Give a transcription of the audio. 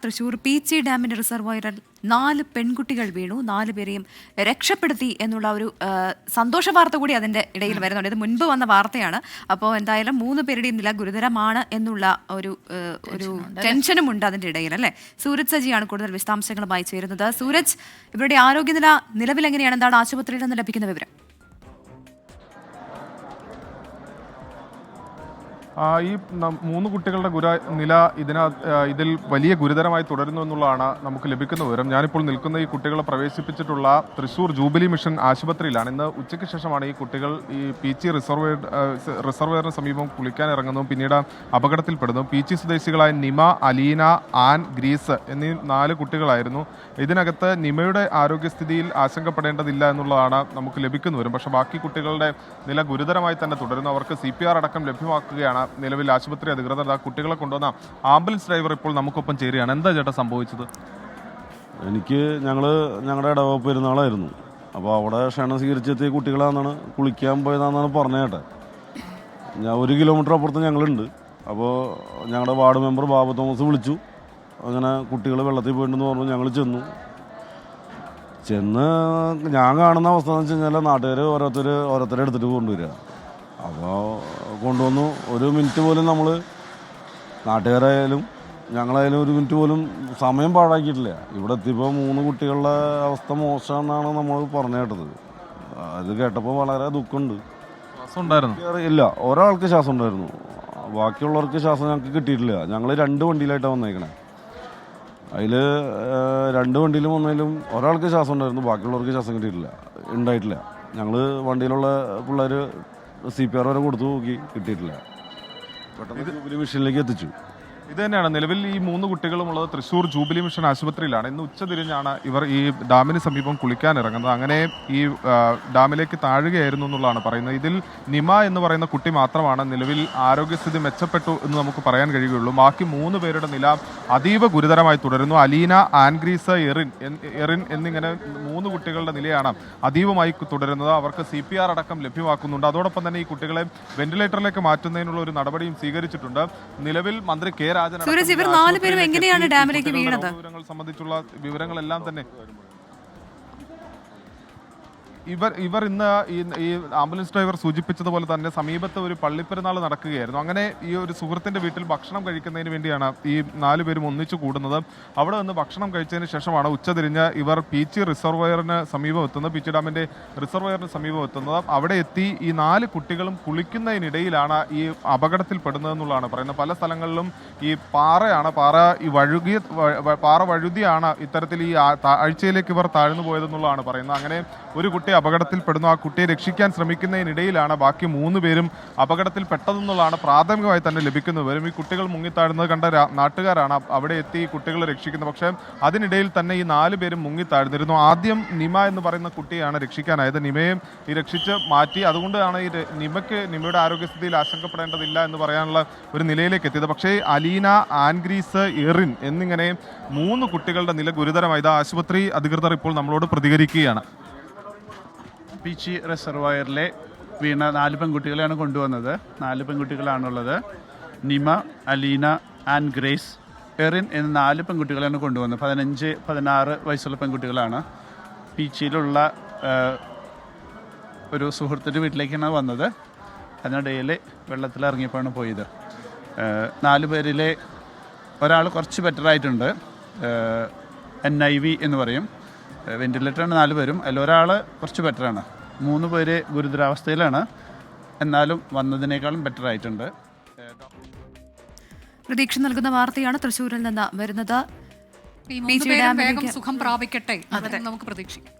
തൃശൂർ പീച്ചി ഡാമിന്റെ റിസർവോയറിൽ 4 പെൺകുട്ടികൾ വീണു. 4 പേരെയും രക്ഷപ്പെടുത്തി എന്നുള്ള ഒരു സന്തോഷ വാർത്ത കൂടി അതിന്റെ ഇടയിൽ വരുന്നുണ്ട്. ഇത് മുൻപ് വന്ന വാർത്തയാണ്. അപ്പോൾ എന്തായാലും 3 പേരുടെയും നില ഗുരുതരമാണ് എന്നുള്ള ഒരു ടെൻഷനും ഉണ്ട് അതിന്റെ ഇടയിൽ, അല്ലേ? സൂരജ് സജിയാണ് കൂടുതൽ വിശദാംശങ്ങളുമായി ചേരുന്നത്. സൂരജ്, ഇവരുടെ ആരോഗ്യനില നിലവിൽ എങ്ങനെയാണ്? എന്താണ് ആശുപത്രിയിൽ നിന്ന് ലഭിക്കുന്ന വിവരം? ഈ 3 കുട്ടികളുടെ നില ഇതിൽ വലിയ ഗുരുതരമായി തുടരുന്നു എന്നുള്ളതാണ് നമുക്ക് ലഭിക്കുന്ന വിവരം. ഞാനിപ്പോൾ നിൽക്കുന്ന ഈ കുട്ടികളെ പ്രവേശിപ്പിച്ചിട്ടുള്ള തൃശൂർ ജൂബിലി മിഷൻ ആശുപത്രിയിലാണ്. ഇന്ന് ഉച്ചയ്ക്ക് ശേഷമാണ് ഈ കുട്ടികൾ ഈ പീച്ചി റിസർവോയറിന് സമീപം കുളിക്കാൻ ഇറങ്ങുന്നു, പിന്നീട് അപകടത്തിൽപ്പെടുന്നു. പീച്ചി സ്വദേശികളായ നിമ, അലീന, ആൻ, ഗ്രീസ് എന്നീ 4 കുട്ടികളായിരുന്നു. ഇതിനകത്ത് നിമയുടെ ആരോഗ്യസ്ഥിതിയിൽ ആശങ്കപ്പെടേണ്ടതില്ല എന്നുള്ളതാണ് നമുക്ക് ലഭിക്കുന്ന വിവരം. പക്ഷേ ബാക്കി കുട്ടികളുടെ നില ഗുരുതരമായി തന്നെ തുടരുന്നു. അവർക്ക് CPR അടക്കം ലഭ്യമാക്കുകയാണ് നിലവിൽ ആശുപത്രി അധികൃതർ. കുട്ടികളെ കൊണ്ടുവന്ന ആംബുലൻസ് ഡ്രൈവർ ഇപ്പോൾ നമുക്കൊപ്പം ചേരുകയാണ്. എന്താ ചേട്ടാ സംഭവിച്ചത്? ഞങ്ങളുടെ ഇടവപ്പ് പെരുന്നാളായിരുന്നു. അപ്പോൾ അവിടെ ക്ഷണം സ്വീകരിച്ചെത്തിയ കുട്ടികളാണെന്നാണ്, കുളിക്കാൻ പോയതാണെന്നാണ് പറഞ്ഞ കേട്ടെ. 1 കിലോമീറ്റർ അപ്പുറത്ത് ഞങ്ങളുണ്ട്. അപ്പോൾ ഞങ്ങളുടെ വാർഡ് മെമ്പർ ബാബു തോമസ് വിളിച്ചു. അങ്ങനെ കുട്ടികൾ വെള്ളത്തിൽ പോയിട്ടുണ്ടെന്ന് പറഞ്ഞു. ഞങ്ങൾ ചെന്ന് ഞാൻ കാണുന്ന അവസ്ഥ എന്ന് വെച്ച് കഴിഞ്ഞാൽ നാട്ടുകാർ ഓരോരുത്തരെ എടുത്തിട്ട് കൊണ്ടുവരിക. അപ്പോൾ കൊണ്ടുവന്നു. 1 മിനിറ്റ് പോലും നമ്മൾ, നാട്ടുകാരായാലും ഞങ്ങളായാലും 1 മിനിറ്റ് പോലും സമയം പാഴാക്കിയിട്ടില്ല. ഇവിടെ എത്തിയപ്പോൾ 3 കുട്ടികളുടെ അവസ്ഥ മോശമെന്നാണ് നമ്മൾ പറഞ്ഞു കേട്ടത്. അത് കേട്ടപ്പോൾ വളരെ ദുഃഖമുണ്ട്. ഇല്ല, ഒരാൾക്ക് ശ്വാസം ഉണ്ടായിരുന്നു, ബാക്കിയുള്ളവർക്ക് ശ്വാസം ഞങ്ങൾക്ക് കിട്ടിയിട്ടില്ല. ഞങ്ങൾ 2 വണ്ടിയിലായിട്ടാണ് വന്നേക്കണേ. അതിൽ 2 വണ്ടിയിലും വന്നതിലും ഒരാൾക്ക് ശ്വാസം ഉണ്ടായിരുന്നു, ബാക്കിയുള്ളവർക്ക് ശ്വാസം ഉണ്ടായിട്ടില്ല. ഞങ്ങൾ വണ്ടിയിലുള്ള പിള്ളേർ CPR വരെ കൊടുത്തു നോക്കി, കിട്ടിയിട്ടില്ല. പെട്ടെന്ന് ജൂബിലി മിഷനിലേക്ക് എത്തിച്ചു. ഇത് തന്നെയാണ് നിലവിൽ ഈ 3 കുട്ടികളും ഉള്ളത് തൃശൂർ ജൂബിലി മിഷൻ ആശുപത്രിയിലാണ്. ഇന്ന് ഉച്ചതിരിഞ്ഞാണ് ഇവർ ഈ ഡാമിന് സമീപം കുളിക്കാൻ ഇറങ്ങുന്നത്. അങ്ങനെ ഈ ഡാമിലേക്ക് താഴുകയായിരുന്നു എന്നുള്ളതാണ് പറയുന്നത്. ഇതിൽ നിമ എന്ന് പറയുന്ന കുട്ടി മാത്രമാണ് നിലവിൽ ആരോഗ്യസ്ഥിതി മെച്ചപ്പെട്ടു എന്ന് നമുക്ക് പറയാൻ കഴിയുകയുള്ളൂ. ബാക്കി 3 പേരുടെ നില അതീവ ഗുരുതരമായി തുടരുന്നു. അലീന, ആൻഗ്രീസ്, എറിൻ എന്നിങ്ങനെ 3 കുട്ടികളുടെ നിലയാണ് അതീവമായി തുടരുന്നത്. അവർക്ക് CPR അടക്കം ലഭ്യമാക്കുന്നുണ്ട്. അതോടൊപ്പം തന്നെ ഈ കുട്ടികളെ വെന്റിലേറ്ററിലേക്ക് മാറ്റുന്നതിനുള്ള ഒരു നടപടിയും സ്വീകരിച്ചിട്ടുണ്ട്. നിലവിൽ മന്ത്രി കെ സൂരജ്, ഇവർ 4 പേരും എങ്ങനെയാണ് ഡാമിലേക്ക് വീണത്? സംബന്ധിച്ചുള്ള വിവരങ്ങളെല്ലാം തന്നെ ഇവർ ഇന്ന് ഈ ആംബുലൻസ് ഡ്രൈവർ സൂചിപ്പിച്ചതുപോലെ തന്നെ സമീപത്ത് ഒരു പള്ളിപ്പെരുന്നാൾ നടക്കുകയായിരുന്നു. അങ്ങനെ ഈ ഒരു സുഹൃത്തിന്റെ വീട്ടിൽ ഭക്ഷണം കഴിക്കുന്നതിന് വേണ്ടിയാണ് ഈ 4 പേരും ഒന്നിച്ചു കൂടുന്നത്. അവിടെ നിന്ന് ഭക്ഷണം കഴിച്ചതിന് ശേഷമാണ് ഉച്ചതിരിഞ്ഞ് ഇവർ പീച്ചി റിസർവോയറിന് സമീപം എത്തുന്നത്, പീച്ചി ഡാമിന്റെ റിസർവോയറിന് സമീപം എത്തുന്നത്. അവിടെ എത്തി ഈ 4 കുട്ടികളും കുളിക്കുന്നതിനിടയിലാണ് ഈ അപകടത്തിൽപ്പെടുന്നതെന്നുള്ളതാണ് പറയുന്നത്. പല സ്ഥലങ്ങളിലും ഈ പാറ വഴുതിയാണ് ഇത്തരത്തിൽ ഈ ആഴ്ചയിലേക്ക് ഇവർ താഴ്ന്നു പോയതെന്നുള്ളതാണ് പറയുന്നത്. അങ്ങനെ ഒരു കുട്ടി അപകടത്തിൽപ്പെടുന്നു. ആ കുട്ടിയെ രക്ഷിക്കാൻ ശ്രമിക്കുന്നതിനിടയിലാണ് ബാക്കി 3 പേരും അപകടത്തിൽപ്പെട്ടതെന്നുള്ളതാണ് പ്രാഥമികമായി തന്നെ ലഭിക്കുന്ന വിവരം. ഈ കുട്ടികൾ മുങ്ങിത്താഴുന്നത് കണ്ട നാട്ടുകാരാണ് അവിടെ എത്തി കുട്ടികളെ രക്ഷിക്കുന്നത്. പക്ഷേ അതിനിടയിൽ തന്നെ ഈ 4 പേരും മുങ്ങിത്താഴ്ന്നിരുന്നു. ആദ്യം നിമ എന്ന് പറയുന്ന കുട്ടിയാണ് രക്ഷിക്കാനായത്. നിമയെ ഈ രക്ഷിച്ച് മാറ്റി. അതുകൊണ്ടാണ് ഈ നിമയുടെ ആരോഗ്യസ്ഥിതിയിൽ ആശങ്കപ്പെടേണ്ടതില്ല എന്ന് പറയാനുള്ള ഒരു നിലയിലേക്ക് എത്തിയത്. പക്ഷേ അലീന, ആൻഗ്രീസ്, എറിൻ എന്നിങ്ങനെ 3 കുട്ടികളുടെ നില ഗുരുതരമായത് ആശുപത്രി അധികൃതർ ഇപ്പോൾ നമ്മളോട് പ്രതികരിക്കുകയാണ്. പീച്ചി റിസർവോയറിലെ വീണ 4 പെൺകുട്ടികളെയാണ് കൊണ്ടുവന്നത്. 4 പെൺകുട്ടികളാണുള്ളത്. Nima, Aleena, an, grace, Erin എന്ന 4 പെൺകുട്ടികളെയാണ് കൊണ്ടുവന്നത്. 15, 16 വയസ്സുള്ള പെൺകുട്ടികളാണ്. പീച്ചിയിലുള്ള ഒരു സുഹൃത്തിൻ്റെ വീട്ടിലേക്കാണ് വന്നത്. അതിനിടയിൽ വെള്ളത്തിലിറങ്ങിയപ്പോഴാണ് പോയത്. 4 പേരിലെ ഒരാൾ കുറച്ച് ബെറ്ററായിട്ടുണ്ട്. NIV എന്ന് പറയും. വെന്റിലേറ്ററാണ് 4 പേരും. അതിലൊരാൾ കുറച്ച് ബെറ്ററാണ്. 3 പേര് ഗുരുതരാവസ്ഥയിലാണ്. എന്നാലും വന്നതിനേക്കാളും ബെറ്ററായിട്ടുണ്ട്. പ്രതീക്ഷ നൽകുന്ന വാർത്തയാണ് തൃശ്ശൂരിൽ നിന്ന് വരുന്നത്. സുഖം പ്രാപിക്കട്ടെ, നമുക്ക് പ്രതീക്ഷിക്കാം.